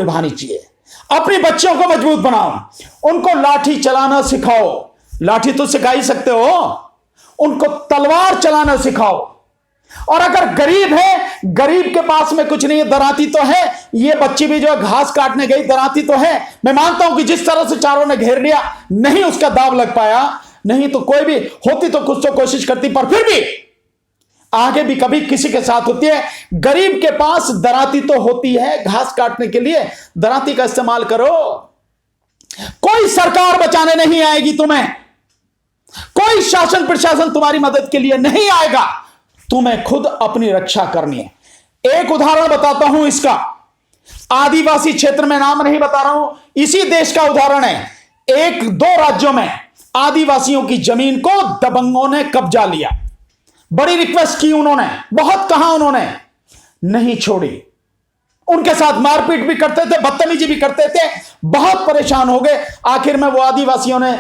निभानी चाहिए। अपने बच्चों को मजबूत बनाओ, उनको लाठी चलाना सिखाओ। लाठी तो सिखा ही सकते हो, उनको तलवार चलाना सिखाओ। और अगर गरीब है, गरीब के पास में कुछ नहीं है, दराती तो है, ये बच्ची भी जो है घास काटने गई, दराती तो है। मैं मानता हूं कि जिस तरह से चारों ने घेर लिया, नहीं उसका दाव लग पाया, नहीं तो कोई भी होती तो कुछ तो कोशिश करती, पर फिर भी आगे भी कभी किसी के साथ होती है। गरीब के पास दराती तो होती है, घास काटने के लिए दराती का इस्तेमाल करो। कोई सरकार बचाने नहीं आएगी तुम्हें, कोई शासन प्रशासन तुम्हारी मदद के लिए नहीं आएगा, तुम्हें खुद अपनी रक्षा करनी है। एक उदाहरण बताता हूं इसका, आदिवासी क्षेत्र में, नाम नहीं बता रहा हूं, इसी देश का उदाहरण है। एक दो राज्यों में आदिवासियों की जमीन को दबंगों ने कब्जा लिया। बड़ी रिक्वेस्ट की उन्होंने, बहुत कहा उन्होंने, नहीं छोड़ी। उनके साथ मारपीट भी करते थे, बदतमीजी भी करते थे, बहुत परेशान हो गए। आखिर में वो आदिवासियों ने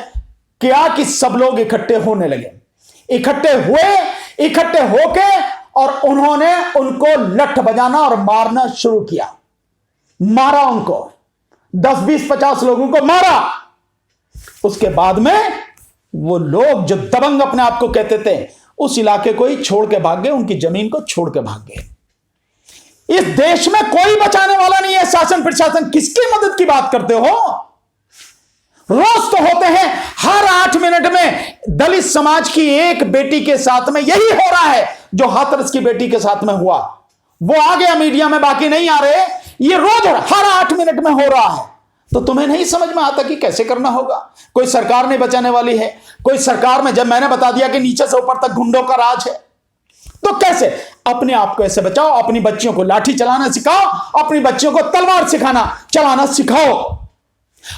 किया कि सब लोग इकट्ठे होने लगे, इकट्ठे हुए, इकट्ठे होके और उन्होंने उनको लठ बजाना और मारना शुरू किया। मारा उनको, 10 20 50 लोगों को मारा। उसके बाद में वो लोग जो दबंग अपने आप को कहते थे, उस इलाके को ही छोड़ के भाग गए, उनकी जमीन को छोड़ के भाग गए। इस देश में कोई बचाने वाला नहीं है। शासन प्रशासन, किसकी मदद की बात करते हो? रोज तो होते हैं, हर 8 मिनट में दलित समाज की एक बेटी के साथ में यही हो रहा है जो हाथरस की बेटी के साथ में हुआ। वो आ गया मीडिया में, बाकी नहीं आ रहे। ये रोज हर 8 मिनट में हो रहा है। तो तुम्हें नहीं समझ में आता कि कैसे करना होगा? कोई सरकार नहीं बचाने वाली है। कोई सरकार में, जब मैंने बता दिया कि नीचे से ऊपर तक गुंडों का राज है, तो कैसे अपने आप को ऐसे बचाओ? अपनी बच्चियों को लाठी चलाना सिखाओ, अपनी बच्चियों को तलवार सिखाना चलाना सिखाओ।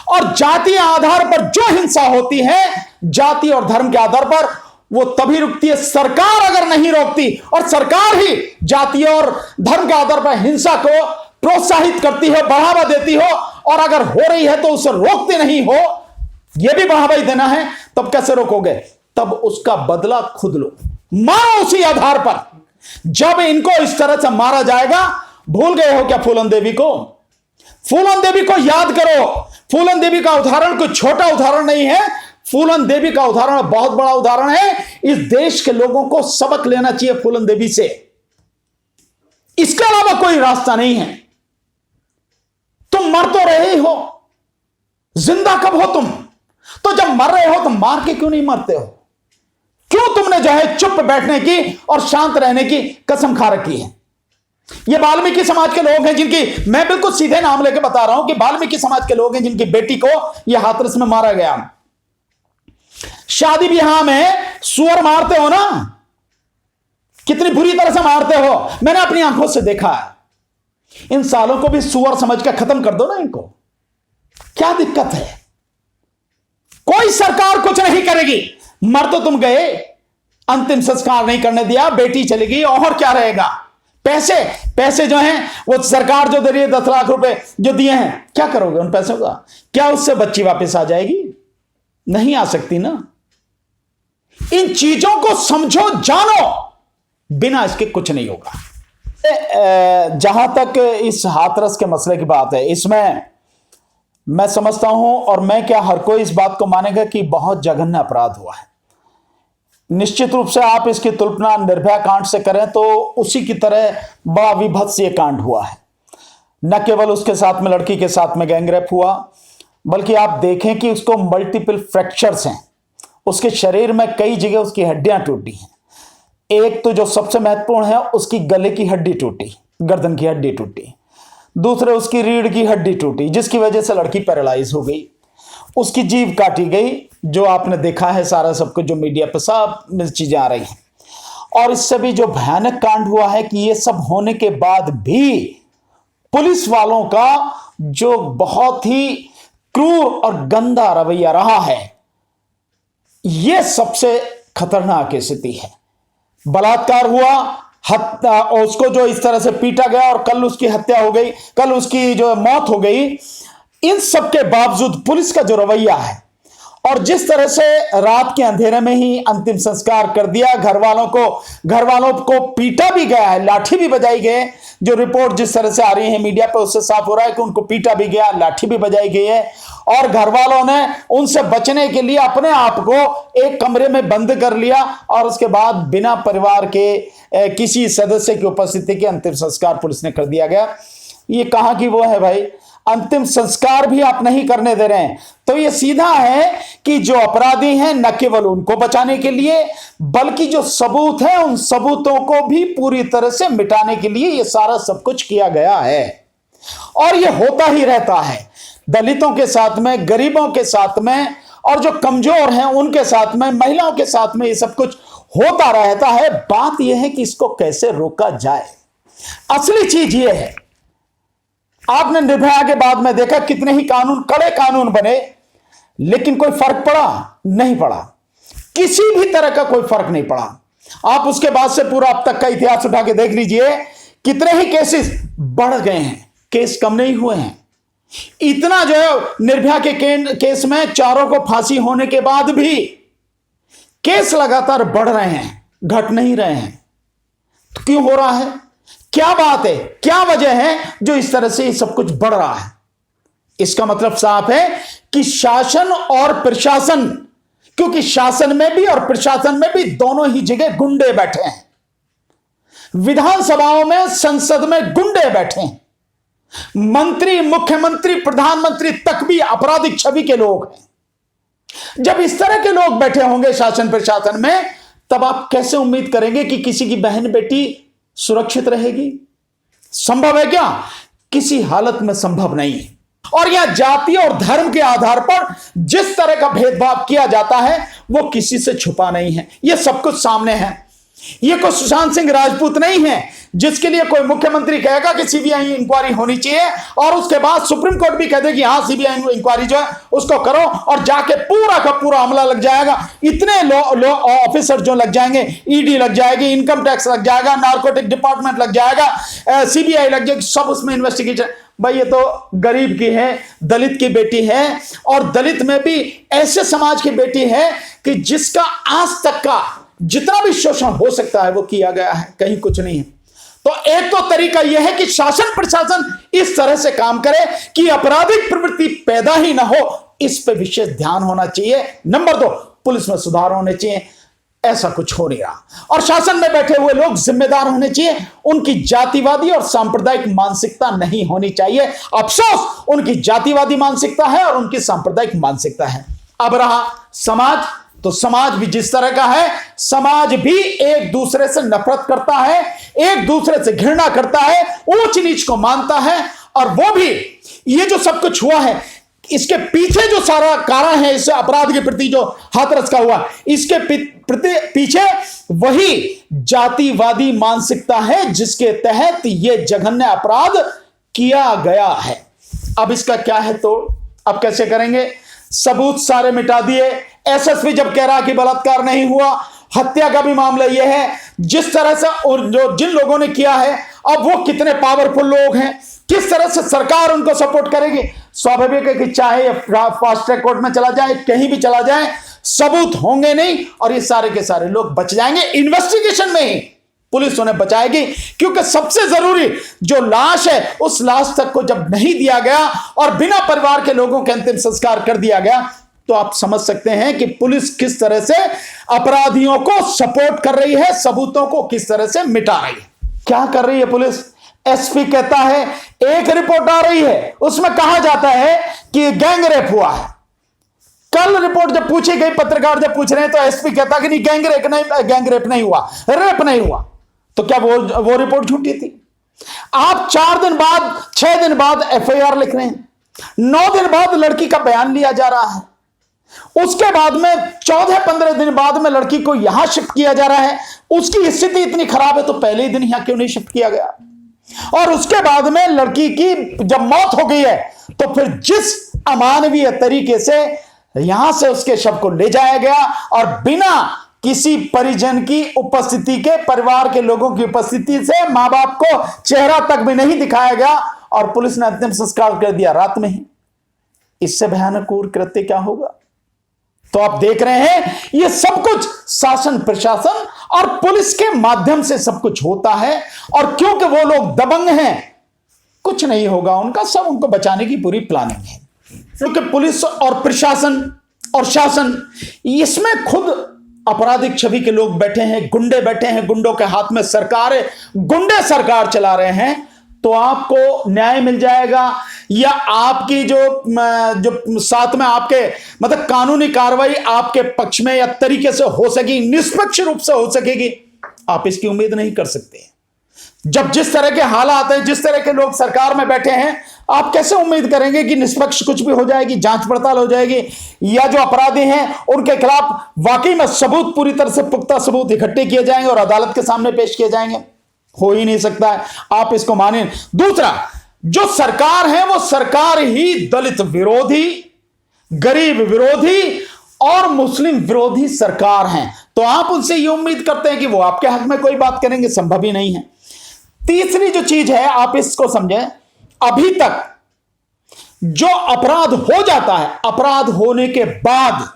और जातीय आधार पर जो हिंसा होती है, जाति और धर्म के आधार पर, वो तभी रुकती है सरकार अगर नहीं रोकती। और सरकार ही जाति और धर्म के आधार पर हिंसा को प्रोत्साहित करती है, बढ़ावा देती हो, और अगर हो रही है तो उसे रोकते नहीं हो, यह भी बढ़ावा ही देना है, तब कैसे रोकोगे? तब उसका बदला खुद लो, मारो उसी आधार पर। जब इनको इस तरह से मारा जाएगा, भूल गए हो क्या फूलन देवी को? फूलन देवी को याद करो। फूलन देवी का उदाहरण कोई छोटा उदाहरण नहीं है। फूलन देवी का उदाहरण बहुत बड़ा उदाहरण है। इस देश के लोगों को सबक लेना चाहिए फूलन देवी से। इसके अलावा कोई रास्ता नहीं है। तुम मर तो रहे ही हो, जिंदा कब हो तुम? तो जब मर रहे हो तो मार के क्यों नहीं मरते हो? क्यों तुमने जो है चुप बैठने की और शांत रहने की कसम खा रखी है? ये वाल्मीकि समाज के लोग हैं जिनकी, मैं बिल्कुल सीधे नाम लेके बता रहा हूं कि वाल्मीकि समाज के लोग हैं जिनकी बेटी को यह हाथरस में मारा गया। शादी ब्याह में सुअर मारते हो ना, कितनी बुरी तरह से मारते हो, मैंने अपनी आंखों से देखा है। इन सालों को भी सुअर समझ कर खत्म कर दो ना इनको। क्या दिक्कत है? कोई सरकार कुछ नहीं करेगी। मर तो तुम गए, अंतिम संस्कार नहीं करने दिया, बेटी चली गई, और क्या रहेगा? पैसे जो हैं वो सरकार जो दे रही है, 10 लाख रुपए जो दिए हैं, क्या करोगे उन पैसों का? क्या उससे बच्ची वापस आ जाएगी? नहीं आ सकती ना। इन चीजों को समझो, जानो, बिना इसके कुछ नहीं होगा। जहां तक इस हाथरस के मसले की बात है, इसमें मैं समझता हूं, और मैं क्या हर कोई इस बात को मानेगा कि बहुत जघन्य अपराध हुआ है। निश्चित रूप से आप इसकी तुलना निर्भया कांड से करें तो उसी की तरह बड़ा विभत्स ये कांड हुआ है। न केवल उसके साथ में, लड़की के साथ में गैंगरेप हुआ, बल्कि आप देखें कि उसको मल्टीपल फ्रैक्चर्स हैं। उसके शरीर में कई जगह उसकी हड्डियां टूटी हैं। एक तो जो सबसे महत्वपूर्ण है, उसकी गले की हड्डी टूटी, गर्दन की हड्डी टूटी। दूसरे, उसकी रीढ़ की हड्डी टूटी, जिसकी वजह से लड़की पैरालाइज हो गई। उसकी जीभ काटी गई, जो आपने देखा है सारा सबको, जो मीडिया पर सब चीजें आ रही हैं। और इससे भी जो भयानक कांड हुआ है कि ये सब होने के बाद भी पुलिस वालों का जो बहुत ही क्रूर और गंदा रवैया रहा है, यह सबसे खतरनाक स्थिति है। बलात्कार हुआ, हत्या, उसको जो इस तरह से पीटा गया, और कल उसकी हत्या हो गई, कल उसकी जो मौत हो गई। इन सब के बावजूद पुलिस का जो रवैया है, और जिस तरह से रात के अंधेरे में ही अंतिम संस्कार कर दिया, घर वालों को पीटा भी गया है, लाठी भी बजाई गई। जो रिपोर्ट जिस तरह से आ रही है मीडिया पे, उससे साफ हो रहा है कि उनको पीटा भी गया, लाठी भी बजाई गई है। और घर वालों ने उनसे बचने के लिए अपने आप को एक कमरे में बंद कर लिया और उसके बाद बिना परिवार के किसी सदस्य की उपस्थिति के अंतिम संस्कार पुलिस ने कर दिया गया। ये कहां की वो है भाई, अंतिम संस्कार भी आप नहीं करने दे रहे हैं। तो ये सीधा है कि जो अपराधी हैं न केवल उनको बचाने के लिए, बल्कि जो सबूत है उन सबूतों को भी पूरी तरह से मिटाने के लिए ये सारा सब कुछ किया गया है। और ये होता ही रहता है, दलितों के साथ में, गरीबों के साथ में, और जो कमजोर हैं उनके साथ में, महिलाओं के साथ में ये सब कुछ होता रहता है। बात यह है कि इसको कैसे रोका जाए। असली चीज ये है, आपने निर्भया के बाद में देखा कितने ही कानून, कड़े कानून बने, लेकिन कोई फर्क पड़ा? नहीं पड़ा, किसी भी तरह का कोई फर्क नहीं पड़ा। आप उसके बाद से पूरा अब तक का इतिहास उठा के देख लीजिए, कितने ही केसेस बढ़ गए हैं, केस कम नहीं हुए हैं। इतना जो है निर्भया के केस में चारों को फांसी होने के बाद भी केस लगातार बढ़ रहे हैं, घट नहीं रहे हैं। तो क्यों हो रहा है? क्या बात है, क्या वजह है जो इस तरह से सब कुछ बढ़ रहा है? इसका मतलब साफ है कि शासन और प्रशासन, क्योंकि शासन में भी और प्रशासन में भी दोनों ही जगह गुंडे बैठे हैं। विधानसभाओं में, संसद में गुंडे बैठे हैं। मंत्री, मुख्यमंत्री, प्रधानमंत्री तक भी आपराधिक छवि के लोग हैं। जब इस तरह के लोग बैठे होंगे शासन प्रशासन में, तब आप कैसे उम्मीद करेंगे कि किसी की बहन बेटी सुरक्षित रहेगी? संभव है क्या? किसी हालत में संभव नहीं है। और यह जाति और धर्म के आधार पर जिस तरह का भेदभाव किया जाता है वो किसी से छुपा नहीं है, यह सब कुछ सामने है। यह कोई सुशांत सिंह राजपूत नहीं है जिसके लिए कोई मुख्यमंत्री कहेगा कि सीबीआई इंक्वायरी होनी चाहिए और उसके बाद सुप्रीम कोर्ट भी कह दे कि हां सीबीआई इंक्वायरी जो है उसको करो, और जाके पूरा का पूरा अमला लग जाएगा। इतने लॉ ऑफिसर जो लग जाएंगे, ईडी लग जाएगी, इनकम टैक्स लग जाएगा, नार्कोटिक डिपार्टमेंट लग जाएगा, सीबीआई लग जाएगी, सब उसमें इन्वेस्टिगेशन। भाई ये तो गरीब की है, दलित की बेटी है, और दलित में भी ऐसे समाज की बेटी है कि जिसका आज तक का जितना भी शोषण हो सकता है वो किया गया है, कहीं कुछ नहीं है। तो एक तो तरीका यह है कि शासन प्रशासन इस तरह से काम करे कि आपराधिक प्रवृत्ति पैदा ही ना हो, इस पे विशेष ध्यान होना चाहिए। नंबर 2, पुलिस में सुधार होने चाहिए। ऐसा कुछ हो नहीं रहा, और शासन में बैठे हुए लोग जिम्मेदार होने चाहिए। उनकी जातिवादी और सांप्रदायिक मानसिकता नहीं होनी चाहिए। अफसोस उनकी जातिवादी मानसिकता है और उनकी सांप्रदायिक मानसिकता है। अब रहा समाज, तो समाज भी जिस तरह का है, समाज भी एक दूसरे से नफरत करता है, एक दूसरे से घृणा करता है, ऊंच नीच को मानता है। और वो भी ये जो सब कुछ हुआ है, इसके पीछे जो सारा कारण है इस अपराध के प्रति जो हाथरस का हुआ, इसके पीछे वही जातिवादी मानसिकता है जिसके तहत यह जघन्य अपराध किया गया है। अब इसका क्या है तोड़? अब कैसे करेंगे? सबूत सारे मिटा दिए। एसएसपी जब कह रहा कि बलात्कार नहीं हुआ, हत्या का भी मामला यह है। जिस तरह से और जो जिन लोगों ने किया है, अब वो कितने पावरफुल लोग हैं, किस तरह से सरकार उनको सपोर्ट करेगी। स्वाभाविक है कि चाहे फास्ट ट्रैक कोर्ट में चला जाए, कहीं भी चला जाए, सबूत होंगे नहीं और ये सारे के सारे लोग बच जाएंगे। इन्वेस्टिगेशन में ही पुलिस उन्हें बचाएगी, क्योंकि सबसे जरूरी जो लाश है उस लाश तक को जब नहीं दिया गया और बिना परिवार के लोगों के अंतिम संस्कार कर दिया गया, तो आप समझ सकते हैं कि पुलिस किस तरह से अपराधियों को सपोर्ट कर रही है, सबूतों को किस तरह से मिटा रही है। क्या कर रही है पुलिस? एसपी कहता है, एक रिपोर्ट आ रही है उसमें कहा जाता है कि गैंग रेप हुआ है। कल रिपोर्ट जब पूछी गई, पत्रकार जब पूछ रहे हैं, तो एसपी कहता कि नहीं, गैंग रेप नहीं हुआ, रेप नहीं हुआ। तो क्या वो रिपोर्ट झूठी थी? आप 4 दिन बाद, 6 दिन बाद एफआईआर लिख रहे हैं, 9 दिन बाद लड़की का बयान लिया जा रहा है, उसके बाद में 14-15 दिन बाद में लड़की को यहां शिफ्ट किया जा रहा है। उसकी स्थिति इतनी खराब है तो पहले ही दिन यहां क्यों नहीं शिफ्ट किया गया? और उसके बाद में लड़की की जब मौत हो गई है, तो फिर जिस अमानवीय तरीके से यहां से उसके शव को ले जाया गया और बिना किसी परिजन की उपस्थिति के, परिवार के लोगों की उपस्थिति से, मां बाप को चेहरा तक भी नहीं दिखाया गया और पुलिस ने अंतिम संस्कार कर दिया रात में ही, इससे भयानक कृत्य क्या होगा? तो आप देख रहे हैं ये सब कुछ शासन प्रशासन और पुलिस के माध्यम से सब कुछ होता है। और क्योंकि वो लोग दबंग हैं, कुछ नहीं होगा उनका, सब उनको बचाने की पूरी प्लानिंग है। क्योंकि पुलिस और प्रशासन और शासन, इसमें खुद आपराधिक छवि के लोग बैठे हैं, गुंडे बैठे हैं, गुंडों के हाथ में सरकार है, गुंडे सरकार चला रहे हैं। तो आपको न्याय मिल जाएगा या आपकी जो साथ में आपके मतलब कानूनी कार्रवाई आपके पक्ष में या तरीके से हो सकेगी, निष्पक्ष रूप से हो सकेगी, आप इसकी उम्मीद नहीं कर सकते। जब जिस तरह के हालात हैं, जिस तरह के लोग सरकार में बैठे हैं, आप कैसे उम्मीद करेंगे कि निष्पक्ष कुछ भी हो जाएगी, जांच पड़ताल हो जाएगी, या जो अपराधी हैं उनके खिलाफ वाकई में सबूत, पूरी तरह से पुख्ता सबूत इकट्ठे किए जाएंगे और अदालत के सामने पेश किए जाएंगे? हो ही नहीं सकता है, आप इसको माने। दूसरा, जो सरकार है वो सरकार ही दलित विरोधी, गरीब विरोधी और मुस्लिम विरोधी सरकार है। तो आप उनसे ये उम्मीद करते हैं कि वो आपके हक में कोई बात करेंगे? संभव ही नहीं है। तीसरी जो चीज है, आप इसको समझें, अभी तक जो अपराध हो जाता है, अपराध होने के बाद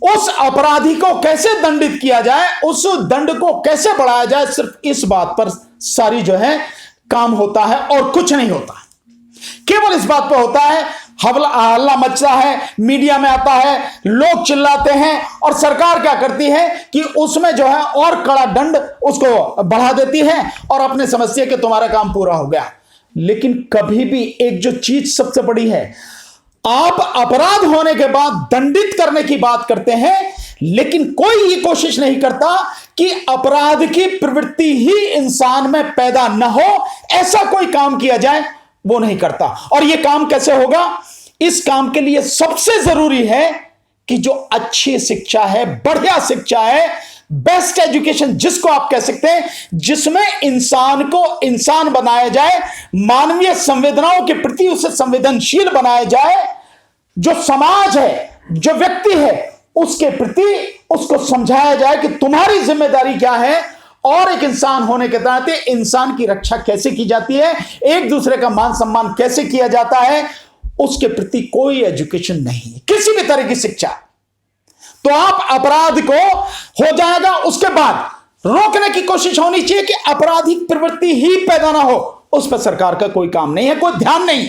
उस अपराधी को कैसे दंडित किया जाए, उस दंड को कैसे बढ़ाया जाए, सिर्फ इस बात पर सारी जो है काम होता है और कुछ नहीं होता। केवल इस बात पर होता है, हल्ला मचता है, मीडिया में आता है, लोग चिल्लाते हैं और सरकार क्या करती है कि उसमें जो है और कड़ा दंड उसको बढ़ा देती है और अपने समझती है कि तुम्हारा काम पूरा हो गया। लेकिन कभी भी एक जो चीज सबसे बड़ी है, आप अपराध होने के बाद दंडित करने की बात करते हैं, लेकिन कोई ये कोशिश नहीं करता कि अपराध की प्रवृत्ति ही इंसान में पैदा न हो, ऐसा कोई काम किया जाए, वो नहीं करता। और ये काम कैसे होगा? इस काम के लिए सबसे जरूरी है कि जो अच्छी शिक्षा है, बढ़िया शिक्षा है, बेस्ट एजुकेशन जिसको आप कह सकते हैं, जिसमें इंसान को इंसान बनाया जाए, मानवीय संवेदनाओं के प्रति उसे संवेदनशील बनाया जाए, जो समाज है, जो व्यक्ति है, उसके प्रति उसको समझाया जाए कि तुम्हारी जिम्मेदारी क्या है और एक इंसान होने के नाते इंसान की रक्षा कैसे की जाती है, एक दूसरे का मान सम्मान कैसे किया जाता है, उसके प्रति कोई एजुकेशन नहीं है, किसी भी तरह की शिक्षा। तो आप अपराध को हो जाएगा, उसके बाद रोकने की कोशिश होनी चाहिए कि आपराधिक प्रवृत्ति ही पैदा ना हो। उस पर सरकार का कोई काम नहीं है, कोई ध्यान नहीं।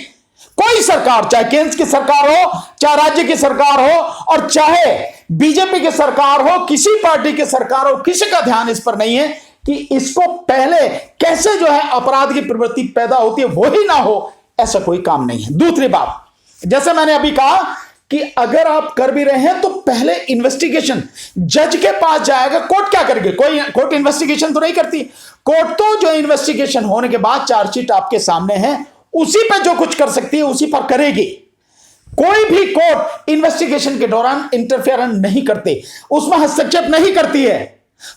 कोई सरकार, चाहे केंद्र की सरकार हो, चाहे राज्य की सरकार हो और चाहे बीजेपी की सरकार हो, किसी पार्टी की सरकार हो, किसी का ध्यान इस पर नहीं है कि इसको पहले कैसे जो है अपराध की प्रवृत्ति पैदा होती है वो ही ना हो, ऐसा कोई काम नहीं है। दूसरी बात, जैसे मैंने अभी कहा कि अगर आप कर भी रहे हैं तो पहले इन्वेस्टिगेशन जज के पास जाएगा। कोर्ट क्या करेगी? कोई कोर्ट इन्वेस्टिगेशन तो नहीं करती। कोर्ट तो जो इन्वेस्टिगेशन होने के बाद चार्जशीट आपके सामने है, उसी पर जो कुछ कर सकती है उसी पर करेगी। कोई भी कोर्ट इन्वेस्टिगेशन के दौरान इंटरफेरेंस नहीं करते, उसमें हस्तक्षेप नहीं करती है।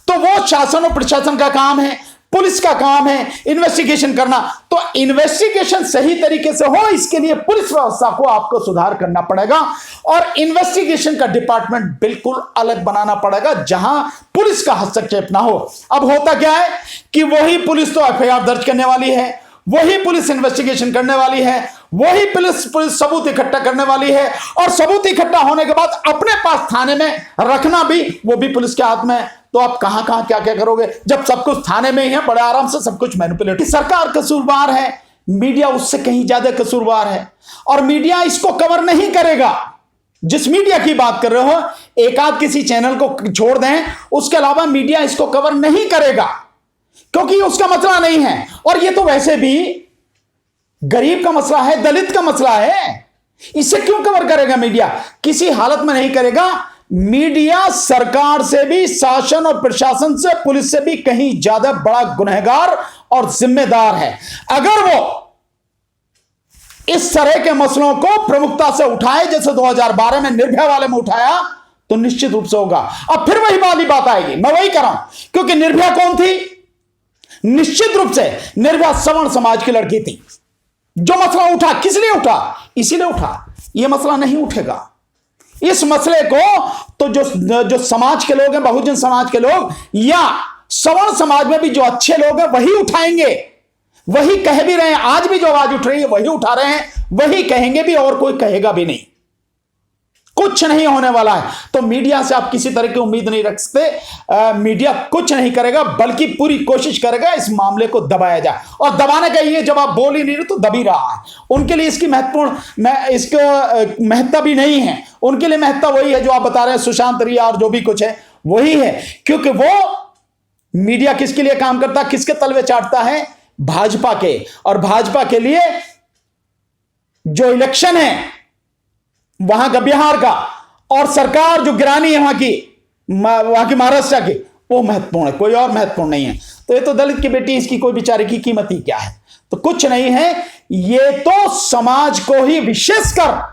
तो वो शासन और प्रशासन का काम है, पुलिस का काम है इन्वेस्टिगेशन करना। तो इन्वेस्टिगेशन सही तरीके से हो, इसके लिए पुलिस व्यवस्था को आपको सुधार करना पड़ेगा और इन्वेस्टिगेशन का डिपार्टमेंट बिल्कुल अलग बनाना पड़ेगा जहां पुलिस का हस्तक्षेप ना हो। अब होता क्या है कि वही पुलिस तो एफआईआर दर्ज करने वाली है, वही पुलिस इन्वेस्टिगेशन करने वाली है, वही पुलिस सबूत इकट्ठा करने वाली है और सबूत इकट्ठा होने के बाद अपने पास थाने में रखना भी वो भी पुलिस के हाथ में है। तो आप कहां कहां क्या क्या करोगे जब सब कुछ थाने में ही है? बड़े आराम से सब कुछ मैनिपुलेट। सरकार कसूरवार है, मीडिया उससे कहीं ज्यादा कसूरवार है और मीडिया इसको कवर नहीं करेगा। जिस मीडिया की बात कर रहे हो, एक आध किसी चैनल को छोड़ दें, उसके अलावा मीडिया इसको कवर नहीं करेगा क्योंकि उसका मसला नहीं है। और ये तो वैसे भी गरीब का मसला है, दलित का मसला है, इसे क्यों कवर करेगा मीडिया? किसी हालत में नहीं करेगा। मीडिया सरकार से भी, शासन और प्रशासन से, पुलिस से भी कहीं ज्यादा बड़ा गुनहगार और जिम्मेदार है। अगर वो इस तरह के मसलों को प्रमुखता से उठाए जैसे 2012 में निर्भया वाले में उठाया, तो निश्चित रूप से होगा। अब फिर वही वाली बात आएगी, मैं वही कर रहा हूं, क्योंकि निर्भया कौन थी? निश्चित रूप से निर्भया सवर्ण समाज की लड़की थी। जो मसला उठा, किस लिए उठा? इसीलिए उठा। यह मसला नहीं उठेगा। इस मसले को तो जो समाज के लोग हैं, बहुजन समाज के लोग या सवर्ण समाज में भी जो अच्छे लोग हैं वही उठाएंगे, वही कह भी रहे हैं। आज भी जो आवाज उठ रही है वही उठा रहे हैं, वही कहेंगे भी और कोई कहेगा भी नहीं। कुछ नहीं होने वाला है। तो मीडिया से आप किसी तरह की उम्मीद नहीं रख सकते। मीडिया कुछ नहीं करेगा, बल्कि पूरी कोशिश करेगा इस मामले को दबाया जाए। और दबाने का ये, जब आप बोल ही नहीं रहे तो दब ही रहा है। उनके लिए इसकी इसको महत्ता भी नहीं है। उनके लिए महत्ता वही है जो आप बता रहे हैं, सुशांत रिया और जो भी कुछ है वही है। क्योंकि वो मीडिया किसके लिए काम करता है, किसके तलवे चाटता है? भाजपा के। और भाजपा के लिए जो इलेक्शन है वहां का, बिहार का, और सरकार जो गिरानी है वहां की महाराष्ट्र की, वो महत्वपूर्ण है, कोई और महत्वपूर्ण नहीं है। तो ये तो दलित की बेटी, इसकी कोई बेचारे की कीमत ही क्या है? तो कुछ नहीं है। ये तो समाज को ही, विशेषकर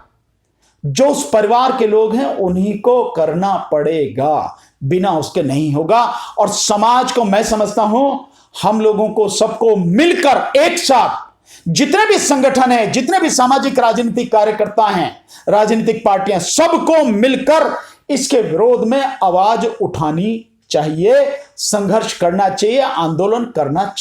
जो उस परिवार के लोग हैं उन्हीं को करना पड़ेगा, बिना उसके नहीं होगा। और समाज को, मैं समझता हूं, हम लोगों को सबको मिलकर एक साथ, जितने भी संगठन हैं, जितने भी सामाजिक राजनीतिक कार्यकर्ता हैं, राजनीतिक पार्टियां, सबको मिलकर इसके विरोध में आवाज उठानी चाहिए, संघर्ष करना चाहिए, आंदोलन करना चाहिए।